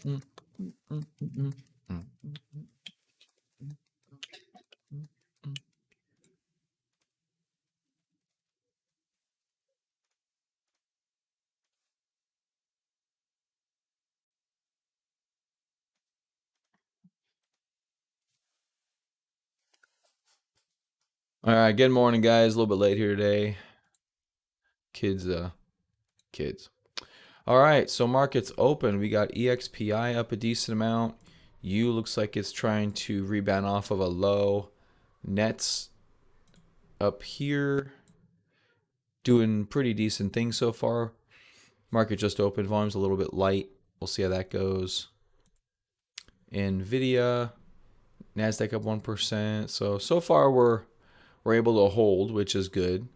All right, good morning, guys. A little bit late here today. Kids. All right, so markets open. We got EXPI up a decent amount. U looks like it's trying to rebound off of a low. Nets up here, doing pretty decent things so far. Market just opened. Volume's a little bit light. We'll see how that goes. Nvidia, Nasdaq up 1%. So far we're able to hold, which is good.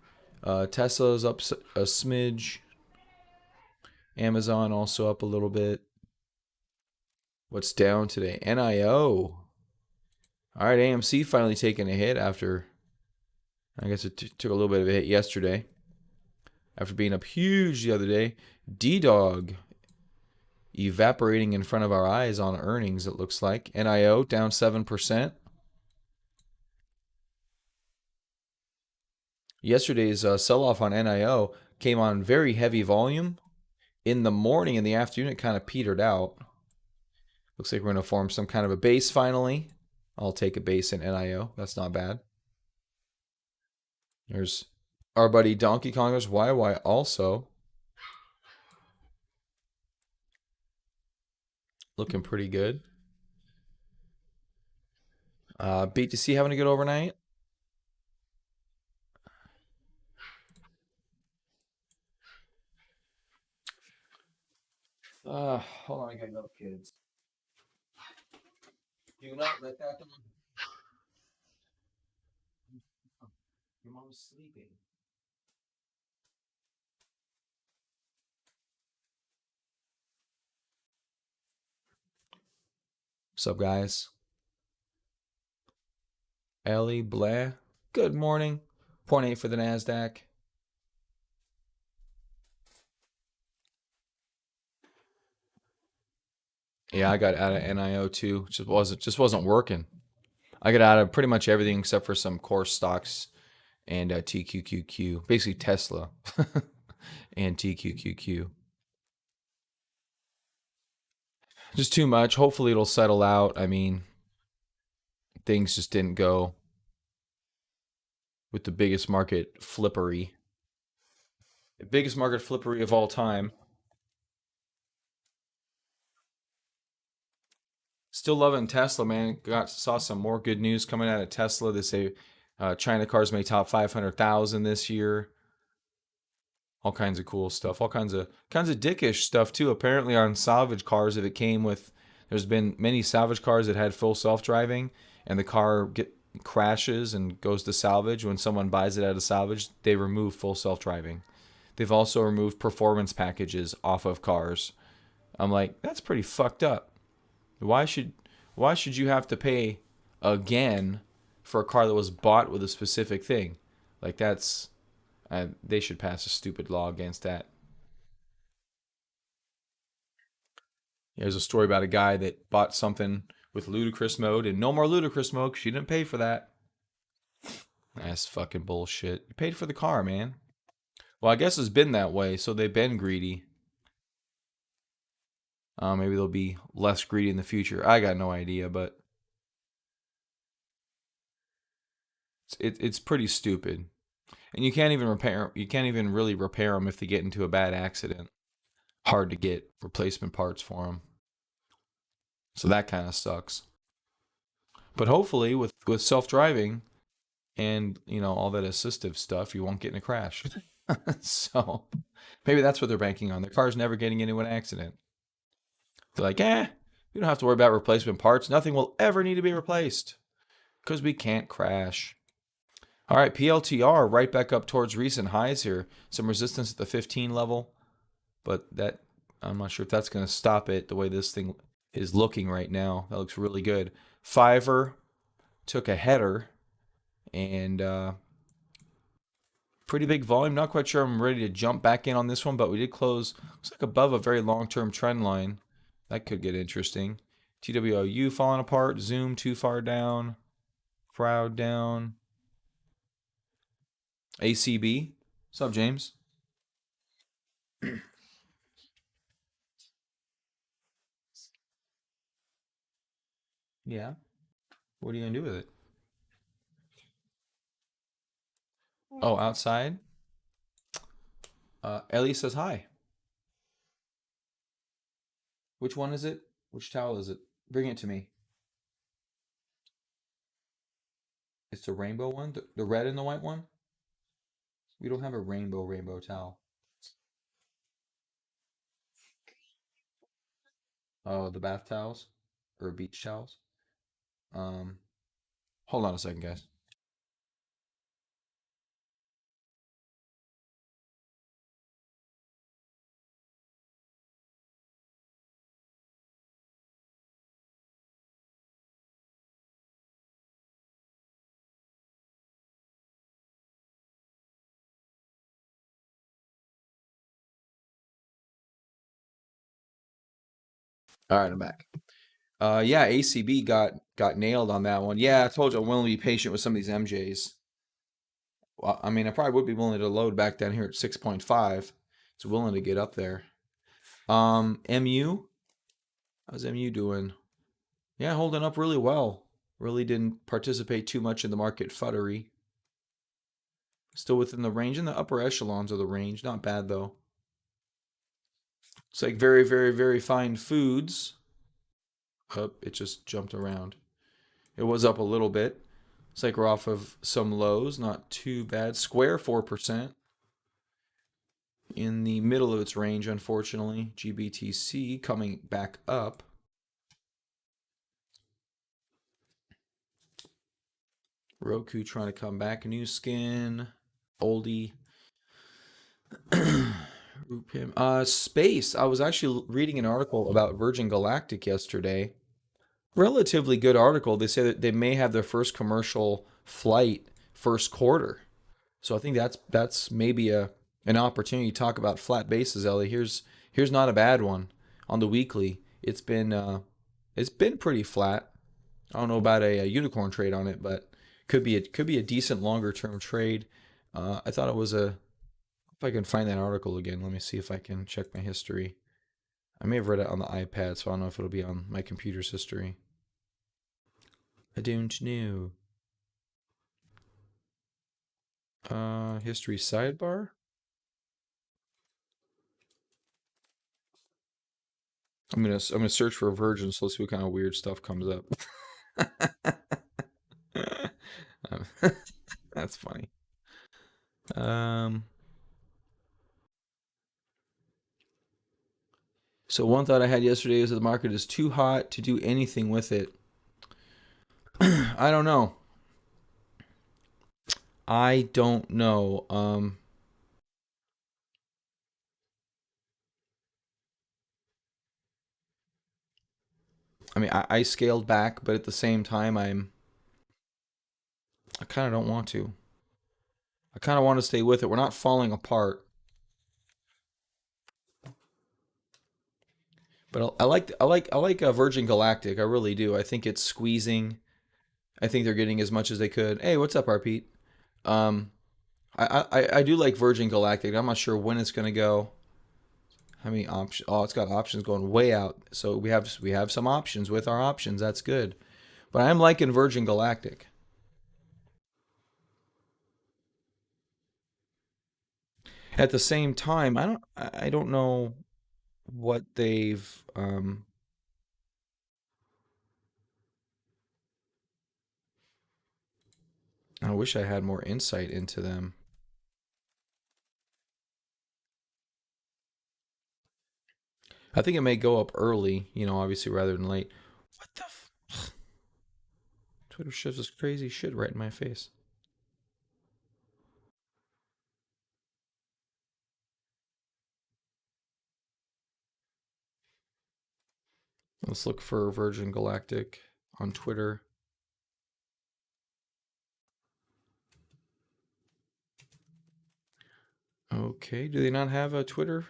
Tesla's up a smidge. Amazon also up a little bit. What's down today? NIO. All right, AMC finally taking a hit after, I guess it took a little bit of a hit yesterday. After being up huge the other day. D-Dog evaporating in front of our eyes on earnings, it looks like. NIO down 7%. Yesterday's sell-off on NIO came on very heavy volume. In the morning, in the afternoon, it kind of petered out. Looks like we're going to form some kind of a base finally. I'll take a base in NIO. That's not bad. There's our buddy Donkey Kongers YY also. Looking pretty good. BTC having a good overnight. Hold on, I got no kids. Do not let that go. Your mom's sleeping. What's up, guys? Ellie Blair. Good morning. 0.8 for the NASDAQ. Yeah, I got out of NIO too. Just wasn't working. I got out of pretty much everything except for some core stocks and TQQQ. Basically Tesla and TQQQ. Just too much. Hopefully it'll settle out. I mean, things just didn't go with the biggest market flippery. The biggest market flippery of all time. Still loving Tesla, man. Saw some more good news coming out of Tesla. They say China cars may top 500,000 this year. All kinds of cool stuff. All kinds of dickish stuff too. Apparently on salvage cars, if it came with, there's been many salvage cars that had full self-driving, and the car crashes and goes to salvage. When someone buys it out of salvage, they remove full self-driving. They've also removed performance packages off of cars. I'm like, that's pretty fucked up. Why should you have to pay again for a car that was bought with a specific thing? Like that's they should pass a stupid law against that. There's a story about a guy that bought something with ludicrous mode and no more ludicrous mode because you didn't pay for that. That's fucking bullshit. You paid for the car, man. Well, I guess it's been that way, so they've been greedy. Maybe they'll be less greedy in the future. I got no idea, but it's pretty stupid. And you can't even really repair them if they get into a bad accident. Hard to get replacement parts for them. So that kind of sucks. But hopefully with self-driving and, all that assistive stuff, you won't get in a crash. So maybe that's what they're banking on. Their car's never getting into an accident. They're like, we don't have to worry about replacement parts. Nothing will ever need to be replaced because we can't crash. All right, PLTR right back up towards recent highs here. Some resistance at the 15 level, but that I'm not sure if that's going to stop it the way this thing is looking right now. That looks really good. Fiverr took a header and pretty big volume. Not quite sure I'm ready to jump back in on this one, but we did close, looks like above a very long-term trend line. That could get interesting. TWLU falling apart. Zoom too far down. Crowd down. ACB. What's up, James? Yeah. What are you gonna do with it? Oh, outside. Ellie says hi. Which one is it? Which towel is it? Bring it to me. It's the rainbow one, the red and the white one. We don't have a rainbow towel. Oh, the bath towels or beach towels. Um, Hold on a second, guys. All right, I'm back. Yeah, ACB got nailed on that one. Yeah, I told you I'm willing to be patient with some of these MJs. Well, I mean, I probably would be willing to load back down here at 6.5. It's willing to get up there. MU, how's MU doing? Yeah, holding up really well. Really didn't participate too much in the market futtery. Still within the range, in the upper echelons of the range. Not bad though. It's like very fine foods. Up, it just jumped around. It was up a little bit. It's like we're off of some lows, not too bad. Square 4% in the middle of its range, unfortunately. GBTC coming back up. Roku trying to come back. New skin. Oldie. Space. I was actually reading an article about Virgin Galactic yesterday. Relatively good article. They say that they may have their first commercial flight first quarter. So I think that's maybe a an opportunity to talk about flat bases, Ellie. Here's not a bad one on the weekly. It's been pretty flat. I don't know about a unicorn trade on it, but could be a decent longer term trade. I thought it was a if I can find that article again. Let me see if I can check my history. I may have read it on the iPad, so I don't know if it'll be on my computer's history. I don't know. History sidebar. I'm gonna search for a virgin, so let's see what kind of weird stuff comes up. Um, that's funny. Um, so one thought I had yesterday is that the market is too hot to do anything with it. I don't know. I don't know. I mean, I scaled back, but at the same time, I kind of don't want to. I kind of want to stay with it. We're not falling apart, but I like Virgin Galactic. I really do. I think it's squeezing. I think they're getting as much as they could. Hey, what's up, R Pete? Um, I do like Virgin Galactic. I'm not sure when it's gonna go. How many options? Oh, it's got options going way out. So we have some options with our options. That's good. But I'm liking Virgin Galactic. At the same time, I don't know what they've. I wish I had more insight into them. I think it may go up early. Obviously rather than late. What the? Twitter shoves this crazy shit right in my face. Let's look for Virgin Galactic on Twitter. Okay, do they not have a Twitter?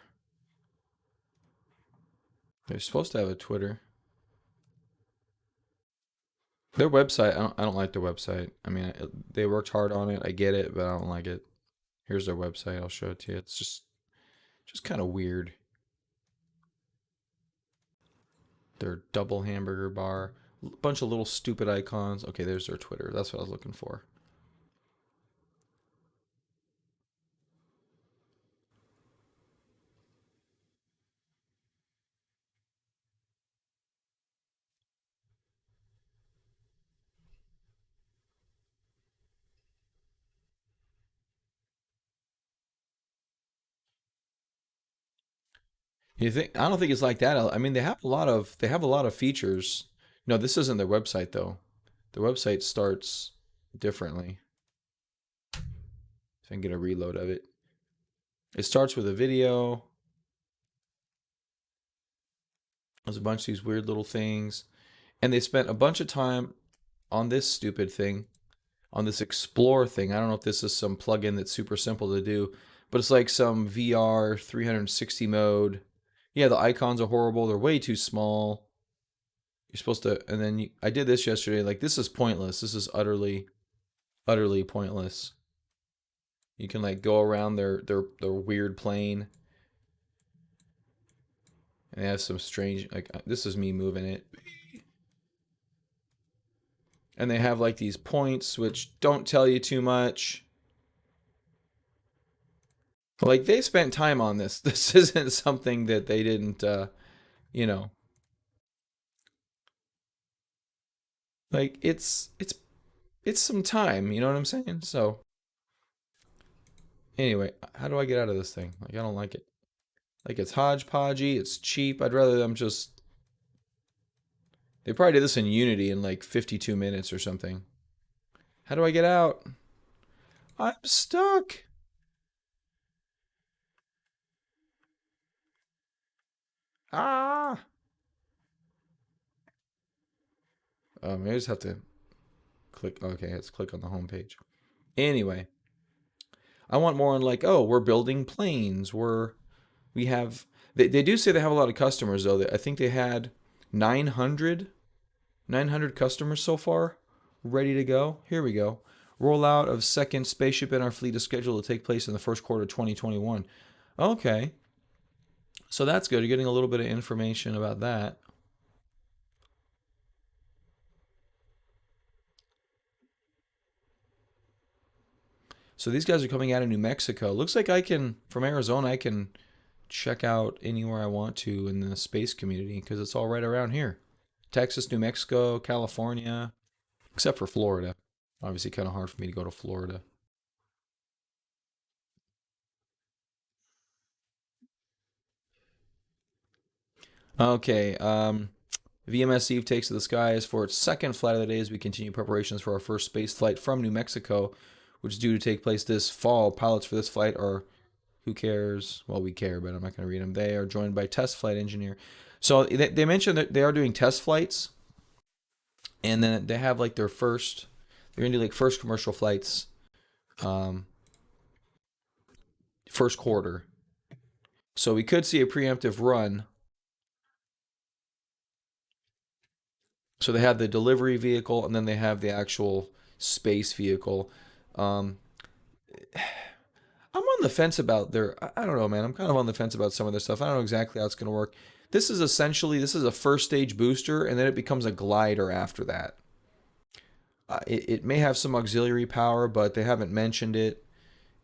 They're supposed to have a Twitter. Their website, I don't like their website. I mean, they worked hard on it. I get it, but I don't like it. Here's their website. I'll show it to you. It's just kind of weird. Their double hamburger bar, a bunch of little stupid icons. Okay, there's their Twitter. That's what I was looking for. You think? I don't think it's like that. I mean, they have a lot of features. No, this isn't their website though. The website starts differently. If I can get a reload of it, it starts with a video. There's a bunch of these weird little things, and they spent a bunch of time on this stupid thing, on this Explore thing. I don't know if this is some plugin that's super simple to do, but it's like some VR 360 mode. Yeah, the icons are horrible. They're way too small. You're supposed to, and then I did this yesterday. Like, this is pointless. This is utterly pointless. You can like go around their weird plane, and they have some strange, like, this is me moving it, and they have like these points which don't tell you too much. Like, they spent time on this. This isn't something that they didn't, you know, like it's some time. You know what I'm saying? So anyway, how do I get out of this thing? Like, I don't like it. Like, it's hodgepodgey. It's cheap. I'd rather them just. They probably did this in Unity in like 52 minutes or something. How do I get out? I'm stuck. Ah. Maybe I just have to click. Okay, let's click on the home page. Anyway, I want more on like, oh, we're building planes. We have. They do say they have a lot of customers though. I think they had 900 900 customers so far ready to go. Here we go. Rollout of second spaceship in our fleet is scheduled to take place in the first quarter of 2021. Okay. So that's good. You're getting a little bit of information about that. So these guys are coming out of New Mexico. Looks like I can, from Arizona, I can check out anywhere I want to in the space community because it's all right around here. Texas, New Mexico, California, except for Florida. Obviously, kind of hard for me to go to Florida. Okay, VMS Eve takes to the skies for its second flight of the day as we continue preparations for our first space flight from New Mexico, which is due to take place this fall. Pilots for this flight are, who cares? Well, we care, but I'm not going to read them. They are joined by test flight engineer. So they mentioned that they are doing test flights, and then they have like their first, they're going to do like first commercial flights, um, first quarter. So we could see a preemptive run. So they have the delivery vehicle, and then they have the actual space vehicle. Um, I'm on the fence about their. I don't know, man. I'm kind of on the fence about some of their stuff. I don't know exactly how it's going to work. This is a first stage booster, and then it becomes a glider after that. It may have some auxiliary power, but they haven't mentioned it.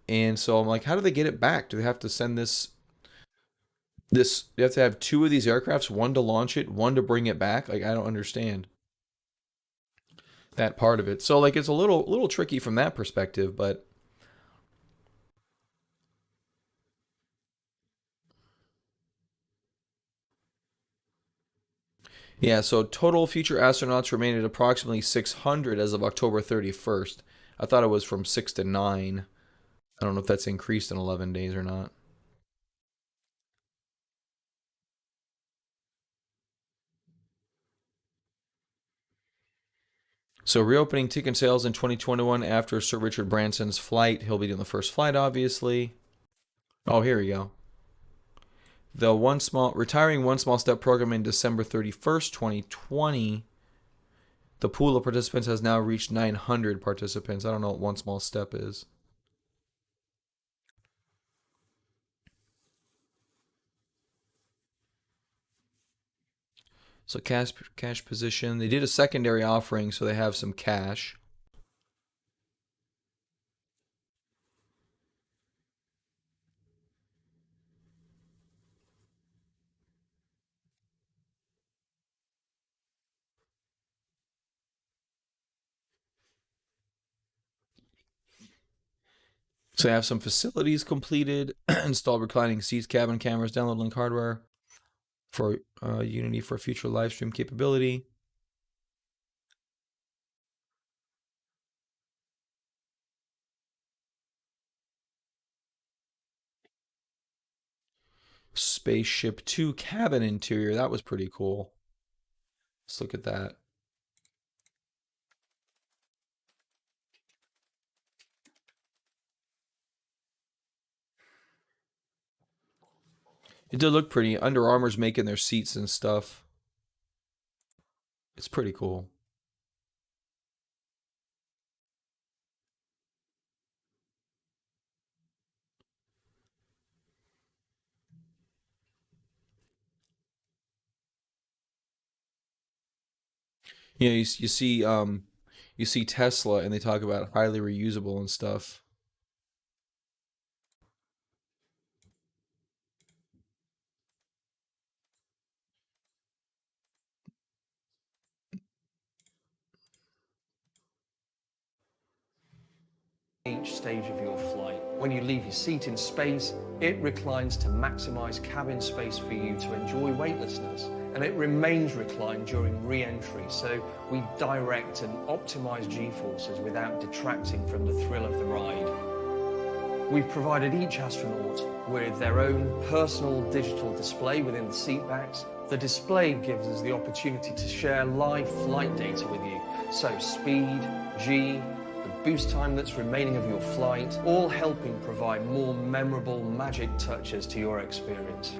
And so I'm like, how do they get it back? Do they have to send this? You have to have two of these aircrafts, one to launch it, one to bring it back. Like, I don't understand that part of it. So like, it's a little tricky from that perspective, but yeah. So total future astronauts remain at approximately 600 as of October 31st. I thought it was from 6 to 9. I don't know if that's increased in 11 days or not. So reopening ticket sales in 2021 after Sir Richard Branson's flight. He'll be doing the first flight, obviously. Oh, here we go. The retiring One Small Step program in December 31st, 2020. The pool of participants has now reached 900 participants. I don't know what One Small Step is. So cash position. They did a secondary offering, so they have some cash. So they have some facilities completed, installed reclining seats, cabin cameras, download link hardware for Unity for future live stream capability. Spaceship 2 cabin interior. That was pretty cool. Let's look at that. It did look pretty. Under Armour's making their seats and stuff. It's pretty cool. You know, you see Tesla and they talk about highly reusable and stuff. Each stage of your flight. When you leave your seat in space, it reclines to maximize cabin space for you to enjoy weightlessness, and it remains reclined during re-entry, so we direct and optimize G-forces without detracting from the thrill of the ride. We've provided each astronaut with their own personal digital display within the seat backs. The display gives us the opportunity to share live flight data with you, so speed, G, boost time that's remaining of your flight, all helping provide more memorable magic touches to your experience.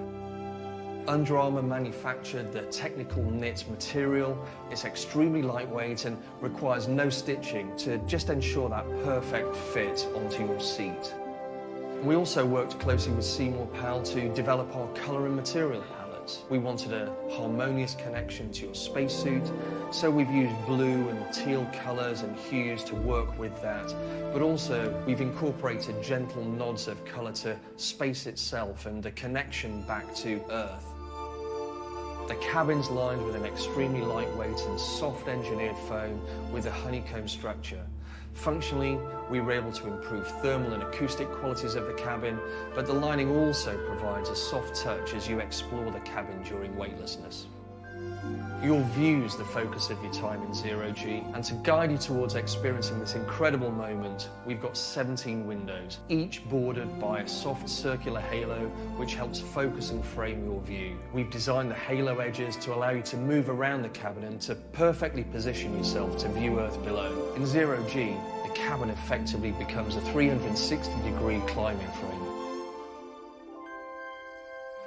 Under Armour manufactured the technical knit material. It's extremely lightweight and requires no stitching to just ensure that perfect fit onto your seat. We also worked closely with Seymour Powell to develop our colour and material palette. We wanted a harmonious connection to your spacesuit, so we've used blue and teal colours and hues to work with that. But also, we've incorporated gentle nods of colour to space itself and the connection back to Earth. The cabin's lined with an extremely lightweight and soft engineered foam with a honeycomb structure. Functionally, we were able to improve thermal and acoustic qualities of the cabin, but the lining also provides a soft touch as you explore the cabin during weightlessness. Your view is the focus of your time in Zero-G, and to guide you towards experiencing this incredible moment, we've got 17 windows, each bordered by a soft circular halo which helps focus and frame your view. We've designed the halo edges to allow you to move around the cabin and to perfectly position yourself to view Earth below. In Zero-G, the cabin effectively becomes a 360-degree climbing frame.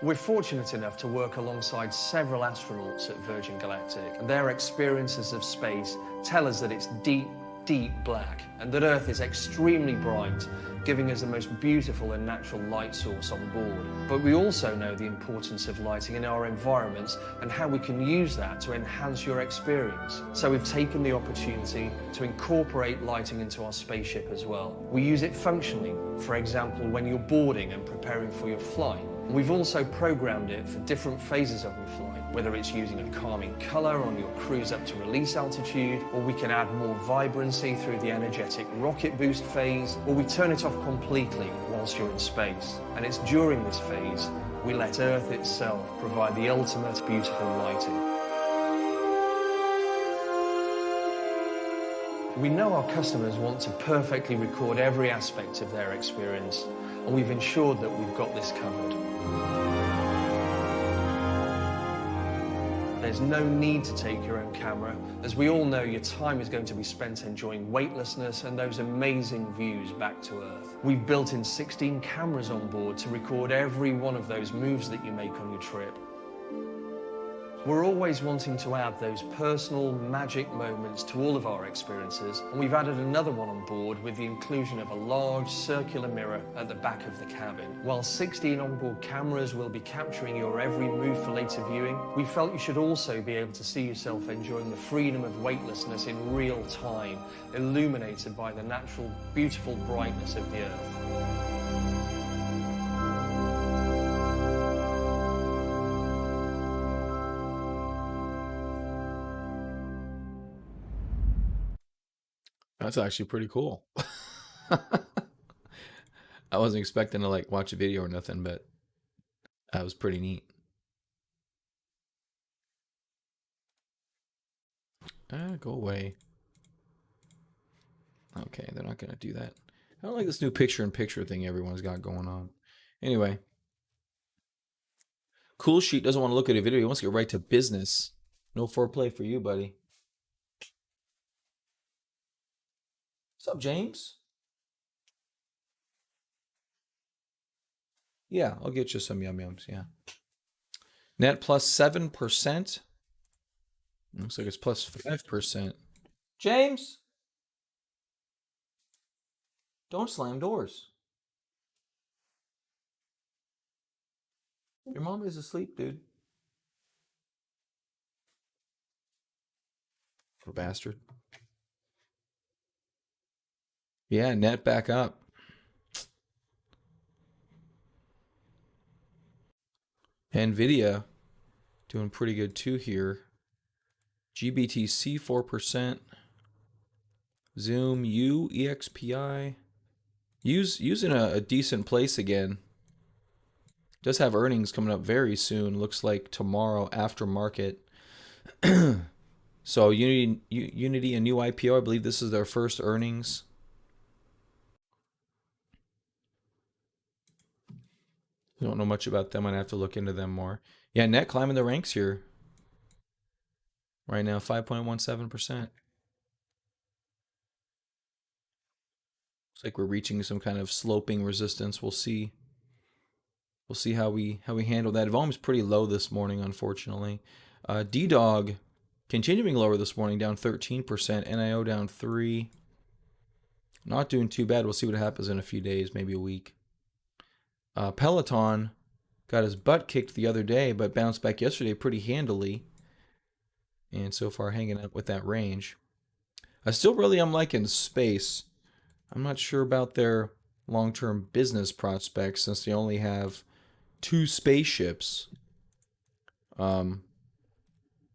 We're fortunate enough to work alongside several astronauts at Virgin Galactic, and their experiences of space tell us that it's deep, deep black, and that Earth is extremely bright, giving us the most beautiful and natural light source on board. But we also know the importance of lighting in our environments and how we can use that to enhance your experience. So we've taken the opportunity to incorporate lighting into our spaceship as well. We use it functionally, for example, when you're boarding and preparing for your flight. We've also programmed it for different phases of your flight, whether it's using a calming color on your cruise up to release altitude, or we can add more vibrancy through the energetic rocket boost phase, or we turn it off completely whilst you're in space. And it's during this phase we let Earth itself provide the ultimate beautiful lighting. We know our customers want to perfectly record every aspect of their experience, and we've ensured that we've got this covered. There's no need to take your own camera, as we all know your time is going to be spent enjoying weightlessness and those amazing views back to Earth. We've built in 16 cameras on board to record every one of those moves that you make on your trip. We're always wanting to add those personal magic moments to all of our experiences, and we've added another one on board with the inclusion of a large circular mirror at the back of the cabin. While 16 onboard cameras will be capturing your every move for later viewing, we felt you should also be able to see yourself enjoying the freedom of weightlessness in real time, illuminated by the natural, beautiful brightness of the Earth. That's actually pretty cool. I wasn't expecting to like watch a video or nothing, but that was pretty neat. Go away. Okay, they're not gonna do that. I don't like this new picture-in-picture thing everyone's got going on. Anyway, Cool Sheet doesn't want to look at a video. He wants to get right to business. No foreplay for you, buddy. What's up, James? Yeah, I'll get you some yum yums. Yeah. Net plus 7%. Looks like it's plus 5%. James, don't slam doors. Your mom is asleep, dude. Poor bastard. Yeah, net back up. NVIDIA doing pretty good too here. GBTC 4%. Zoom U EXPI. Using a decent place again. Does have earnings coming up very soon. Looks like tomorrow after market. So Unity, a new IPO. I believe this is their first earnings. I don't know much about them. I'd have to look into them more. Yeah, net climbing the ranks here. Right now, 5.17%. Looks like we're reaching some kind of sloping resistance. We'll see. We'll see how we handle that. Volume's pretty low this morning, unfortunately. D-Dog continuing lower this morning, down 13%. NIO down 3%. Not doing too bad. We'll see what happens in a few days, maybe a week. Peloton got his butt kicked the other day, but bounced back yesterday pretty handily. And so far hanging up with that range. I still really am liking Space. I'm not sure about their long-term business prospects since they only have 2 spaceships.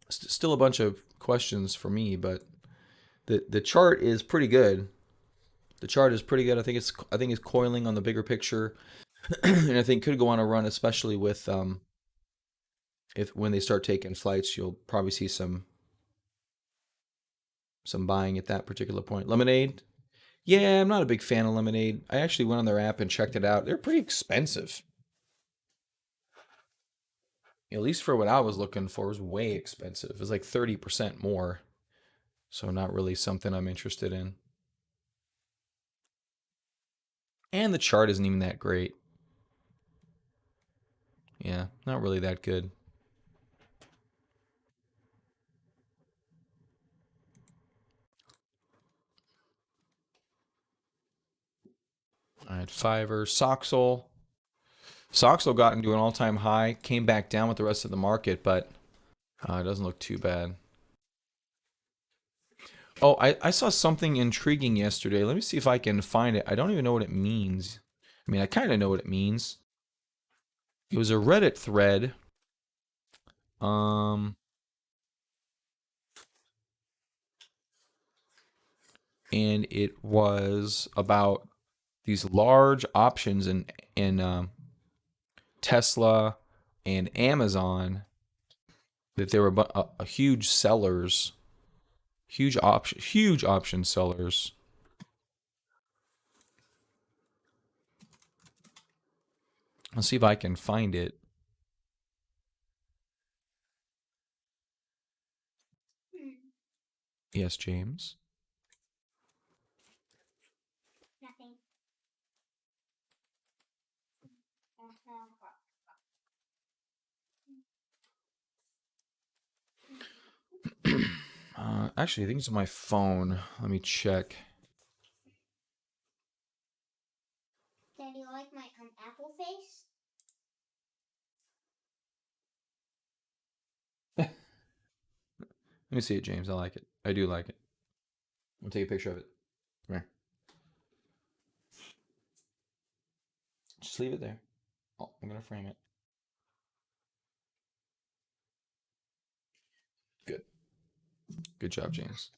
Still a bunch of questions for me, but the chart is pretty good. The chart is pretty good. I think it's coiling on the bigger picture. And I think could go on a run, especially with when they start taking flights, you'll probably see some buying at that particular point. Lemonade, yeah, I'm not a big fan of Lemonade. I actually went on their app and checked it out. They're pretty expensive. At least for what I was looking for, it was way expensive. It was like 30% more. So not really something I'm interested in. And the chart isn't even that great. Yeah, not really that good. All right, Fiverr, Soxel. Soxel got into an all-time high, came back down with the rest of the market, but it doesn't look too bad. Oh, I saw something intriguing yesterday. Let me see if I can find it. I don't even know what it means. I mean, I kind of know what it means. It was a Reddit thread. And it was about these large options in Tesla and Amazon, that there were a huge sellers, huge option sellers. Let's see if I can find it. Yes, James. Nothing. Actually, I think it's on my phone. Let me check. Daddy, you like my apple face? Let me see it, James. I like it. I do like it. I'll take a picture of it. Come here. Just leave it there. Oh, I'm gonna frame it. Good. Good job, James.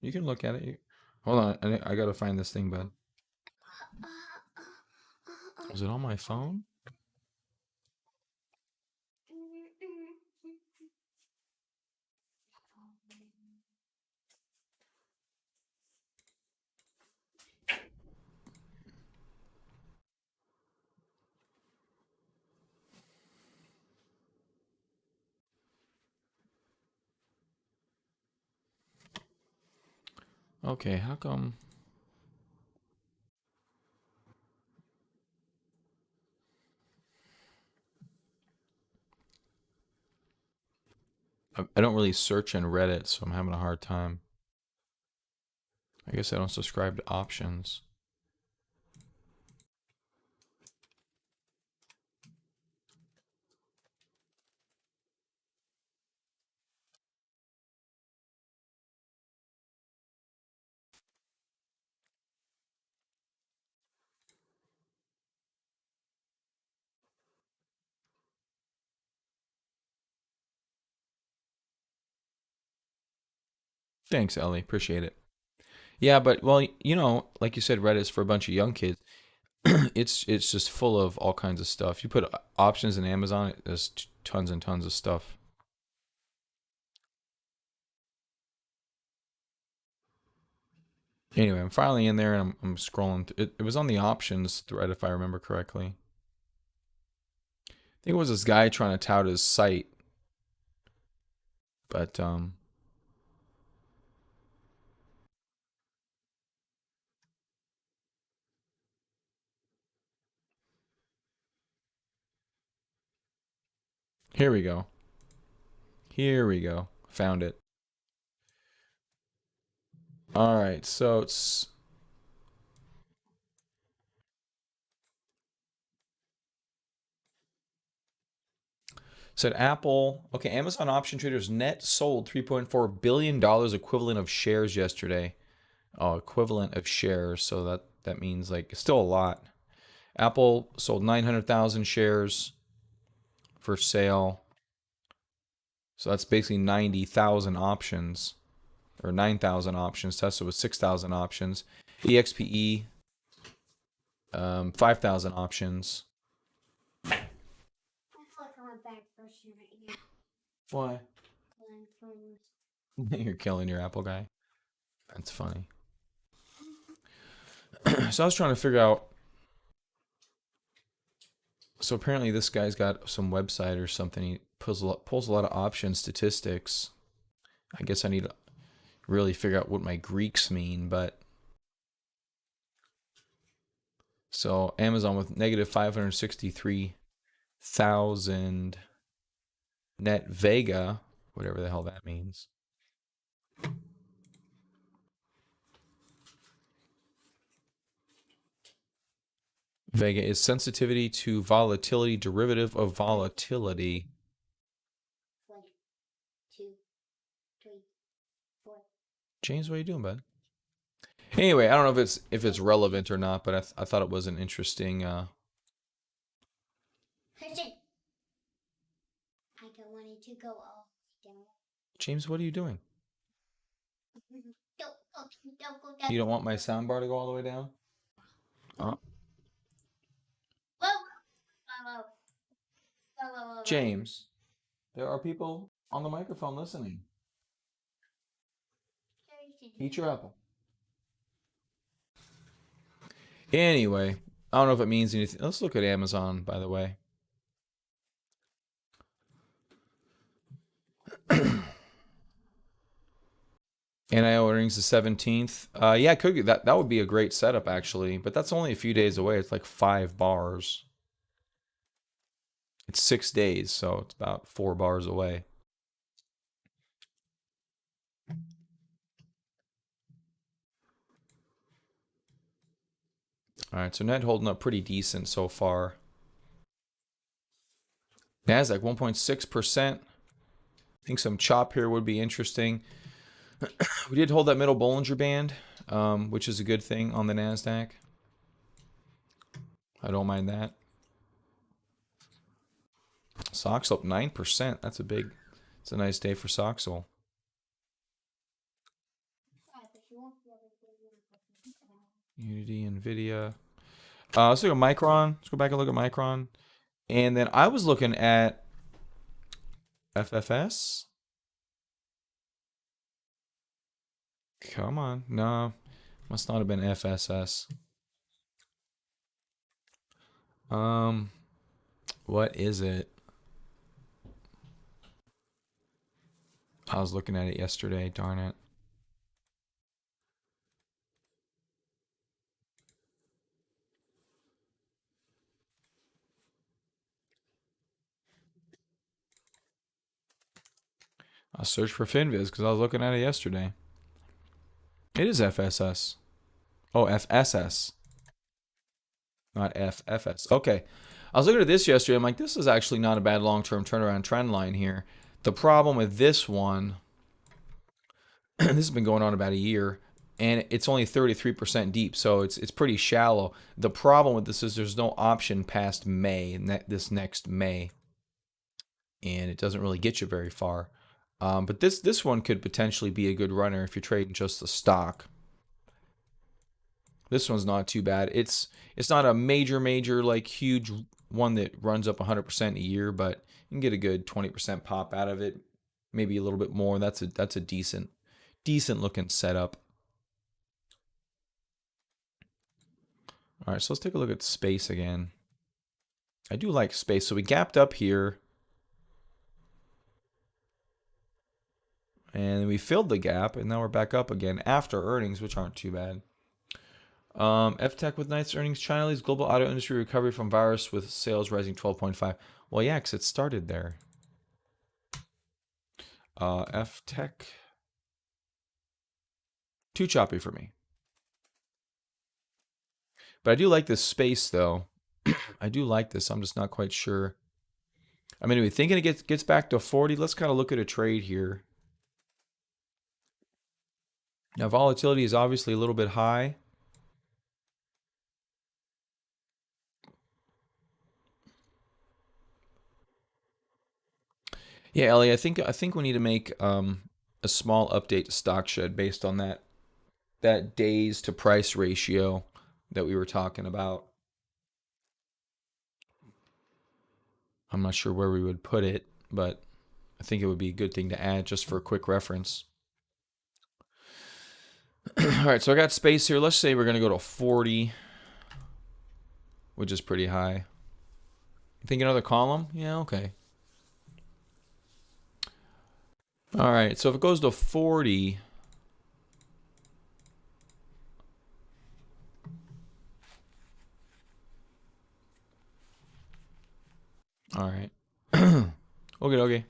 You can look at it. Hold on. I gotta find this thing, bud. Is it on my phone? Okay, how come? I don't really search in Reddit, so I'm having a hard time. I guess I don't subscribe to options. Thanks, Ellie. Appreciate it. Yeah, but well, like you said, Reddit's for a bunch of young kids. It's just full of all kinds of stuff. You put options in Amazon, there's tons and tons of stuff. Anyway, I'm finally in there and I'm scrolling. It was on the options thread, if I remember correctly. I think it was this guy trying to tout his site, but here we go. Here we go. Found it. All right, so it's said Apple. Okay, Amazon option traders net sold $3.4 billion equivalent of shares yesterday. Oh, equivalent of shares. So that means like still a lot. Apple sold 900,000 shares for sale. So that's basically 90,000 options or 9,000 options. Tesla was 6,000 options. EXPE, 5,000 options. I feel like I'm a bad person right now. Why? I'm killing this. You're killing your Apple guy. That's funny. So I was trying to figure out. So apparently this guy's got some website or something. He pulls a lot of option statistics. I guess I need to really figure out what my Greeks mean, but so Amazon with negative 563,000 net Vega, whatever the hell that means. Vega is sensitivity to volatility, derivative of volatility. 1, 2, 3, 4. James, what are you doing, bud? Anyway, I don't know if it's relevant or not, but I thought it was an interesting. Christian, I don't want it to go all down. James, what are you doing? Don't go down. You don't want my soundbar to go all the way down? Whoa. Whoa. Whoa. James, there are people on the microphone listening. Eat your apple. Anyway, I don't know if it means anything. Let's look at Amazon, by the way. NIO earnings the 17th. Yeah, could that would be a great setup actually, but that's only a few days away. It's like 5 bars. It's 6 days, so it's about 4 bars away. All right, so net holding up pretty decent so far. Nasdaq 1.6%. I think some chop here would be interesting. We did hold that middle Bollinger Band, which is a good thing on the Nasdaq. I don't mind that. Sox up 9%. That's a big. It's a nice day for Soxel. Unity, Nvidia. Let's look at Micron. Let's go back and look at Micron. And then I was looking at FFS. Come on. No. Must not have been FSS. What is it? I was looking at it yesterday, darn it. I'll search for FinViz because I was looking at it yesterday. It is FSS. Oh, FSS. Not FFS. Okay. I was looking at this yesterday. I'm like, this is actually not a bad long-term turnaround trend line here. The problem with this one, this has been going on about a year, and it's only 33% deep, so it's pretty shallow. The problem with this is there's no option past May, this next May, and it doesn't really get you very far. But this one could potentially be a good runner if you're trading just the stock. This one's not too bad. It's not a major like huge one that runs up 100% a year, but you can get a good 20% pop out of it, maybe a little bit more. That's a decent looking setup. All right, so let's take a look at space again. I do like space. So we gapped up here. And we filled the gap, and now we're back up again after earnings, which aren't too bad. FTech with nice earnings. China leads global auto industry recovery from virus with sales rising 12.5. Well, yeah, because it started there. FTech. Too choppy for me. But I do like this space, though. I do like this. I'm just not quite sure. I mean, are we thinking it gets back to 40? Let's kind of look at a trade here. Now, volatility is obviously a little bit high. Yeah, Ellie, I think we need to make a small update to StockShed based on that days to price ratio that we were talking about. I'm not sure where we would put it, but I think it would be a good thing to add just for a quick reference. All right, so I got space here. Let's say we're going to go to 40, which is pretty high. You think another column? Yeah, okay. All right, so if it goes to 40, all right. Okay.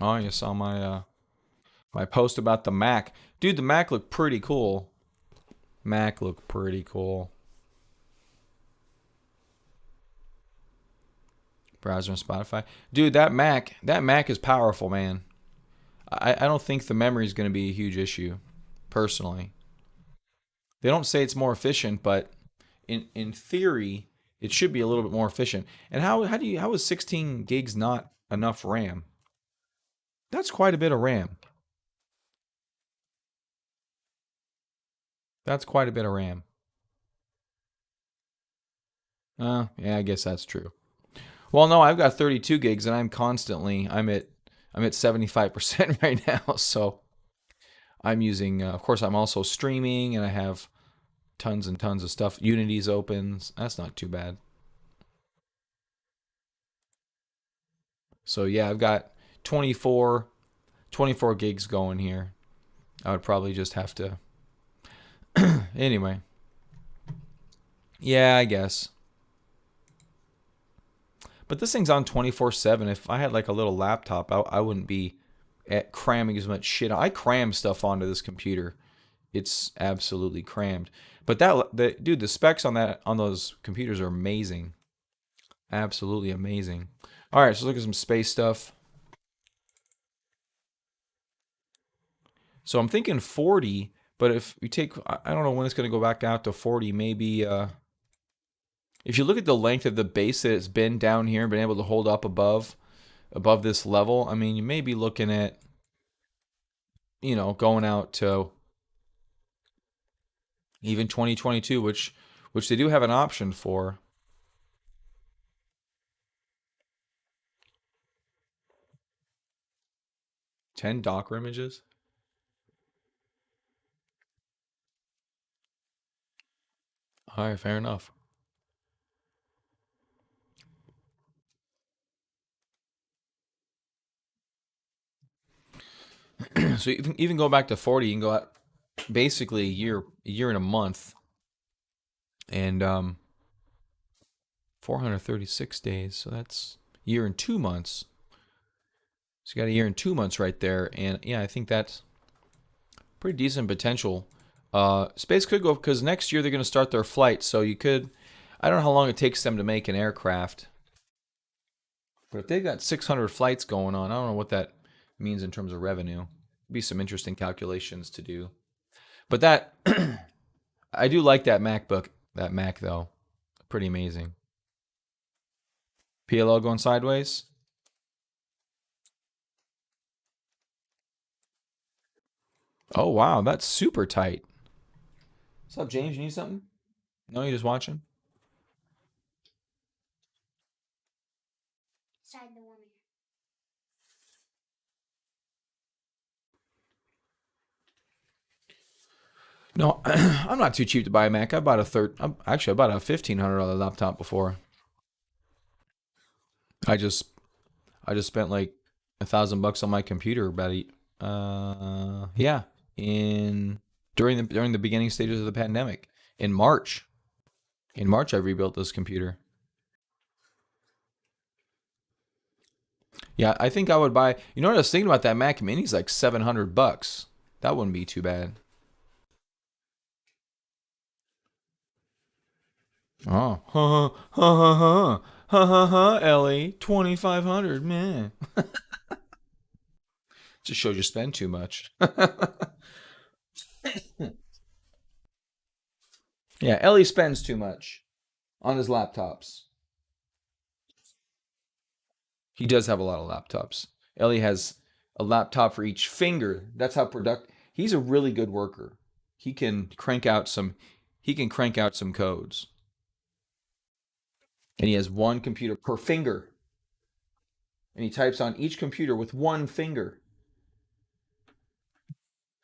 Oh, you saw my my post about the Mac. Dude, the Mac looked pretty cool. Mac looked pretty cool. Browser and Spotify. Dude, that Mac is powerful, man. I don't think the memory is going to be a huge issue, personally. They don't say it's more efficient, but in theory, it should be a little bit more efficient. And how is 16 gigs not enough RAM? That's quite a bit of RAM. That's quite a bit of RAM. Yeah, I guess that's true. Well, no, I've got 32 gigs, and I'm at 75% right now. So I'm using, of course, I'm also streaming, and I have tons and tons of stuff. Unity's open. That's not too bad. So yeah, I've got 24 gigs going here. I would probably just have to anyway. Yeah, I guess. But this thing's on 24/7. If I had like a little laptop, I wouldn't be cramming as much shit. I cram stuff onto this computer. It's absolutely crammed. But dude, the specs on those computers are amazing. Absolutely amazing. All right, so let's look at some space stuff. So I'm thinking 40, but if we take, I don't know when it's going to go back out to 40. Maybe if you look at the length of the base that it's been down here and been able to hold up above this level, I mean, you may be looking at, going out to even 2022, which they do have an option for. $10 Docker images. All right, fair enough. So even go back to 40, you can go out basically a year and a month, and 436 days. So that's a year and 2 months. So you got a year and 2 months right there, and yeah, I think that's pretty decent potential. Space could go, because next year they're going to start their flight, so you could. I don't know how long it takes them to make an aircraft, but if they've got 600 flights going on, I don't know what that means in terms of revenue. Be some interesting calculations to do. But that I do like that Mac though. Pretty amazing. PLL going sideways. Oh wow, that's super tight. What's up, James? You need something? No, you just watching? Side the woman. No, I'm not too cheap to buy a Mac. I bought a $1,500 laptop before. I just spent like $1,000 on my computer about yeah, during the beginning stages of the pandemic in March. In March, I rebuilt this computer. Yeah, I think I would buy. You know what I was thinking about, that Mac Mini's like $700. That wouldn't be too bad. Oh, ha ha ha ha ha ha ha, Ellie, 2,500, man. Just shows you spend too much. Yeah, Ellie spends too much on his laptops. He does have a lot of laptops. Ellie has a laptop for each finger. That's how productive. He's a really good worker. He can crank out some. He can crank out some codes. And he has one computer per finger. And he types on each computer with one finger.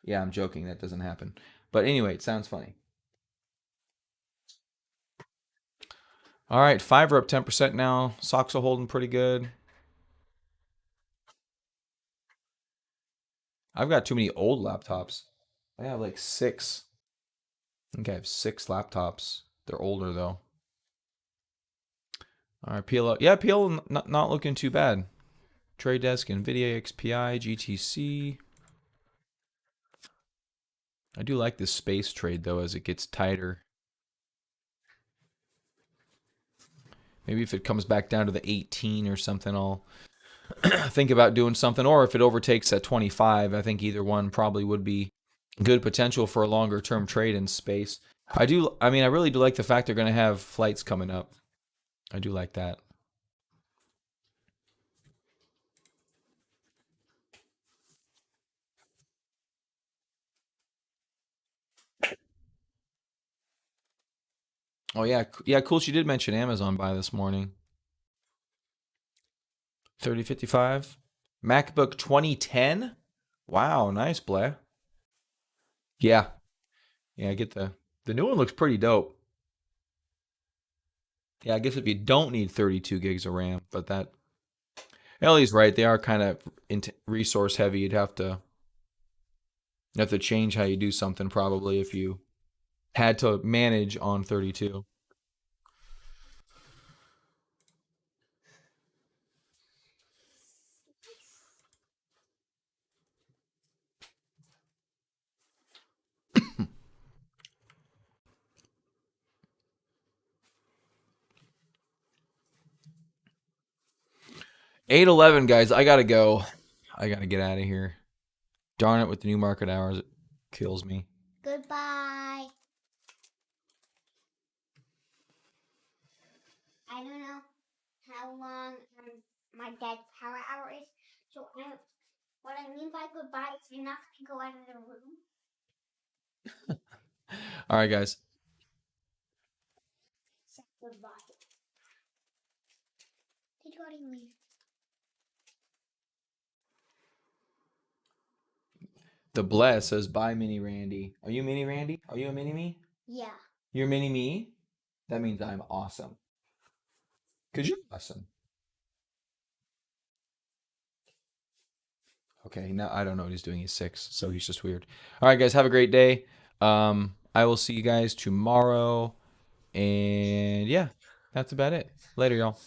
Yeah, I'm joking. That doesn't happen. But anyway, it sounds funny. All right, Fiverr up 10% now. Socks are holding pretty good. I've got too many old laptops. I have like 6. I think I have 6 laptops. They're older though. All right, PLO. Yeah, PLO not looking too bad. Trade Desk, NVIDIA, XPI, GTC. I do like this space trade though as it gets tighter. Maybe if it comes back down to the 18 or something, I'll think about doing something. Or if it overtakes at 25, I think either one probably would be good potential for a longer term trade in space. I really do like the fact they're going to have flights coming up. I do like that. Oh yeah, yeah, cool. She did mention Amazon buy this morning. 3055. MacBook 2010. Wow, nice, Blair. Yeah, yeah. Get the new one looks pretty dope. Yeah, I guess if you don't need 32 gigs of RAM, but Ellie's right. They are kind of resource heavy. You have to change how you do something probably if you had to manage on 32. $8.11, guys. I gotta go. I gotta get out of here. Darn it, with the new market hours, it kills me. Goodbye. I don't know how long my dad's power hour is. So what I mean by goodbye is you're not going to go out of the room. All right, guys. Say goodbye. Did you already leave? The Bless says, bye, Mini Randy. Are you Mini Randy? Are you a Mini Me? Yeah. You're Mini Me? That means I'm awesome. Because you're awesome. Okay, now I don't know what he's doing. He's 6, so he's just weird. All right, guys, have a great day. I will see you guys tomorrow. And yeah, that's about it. Later, y'all.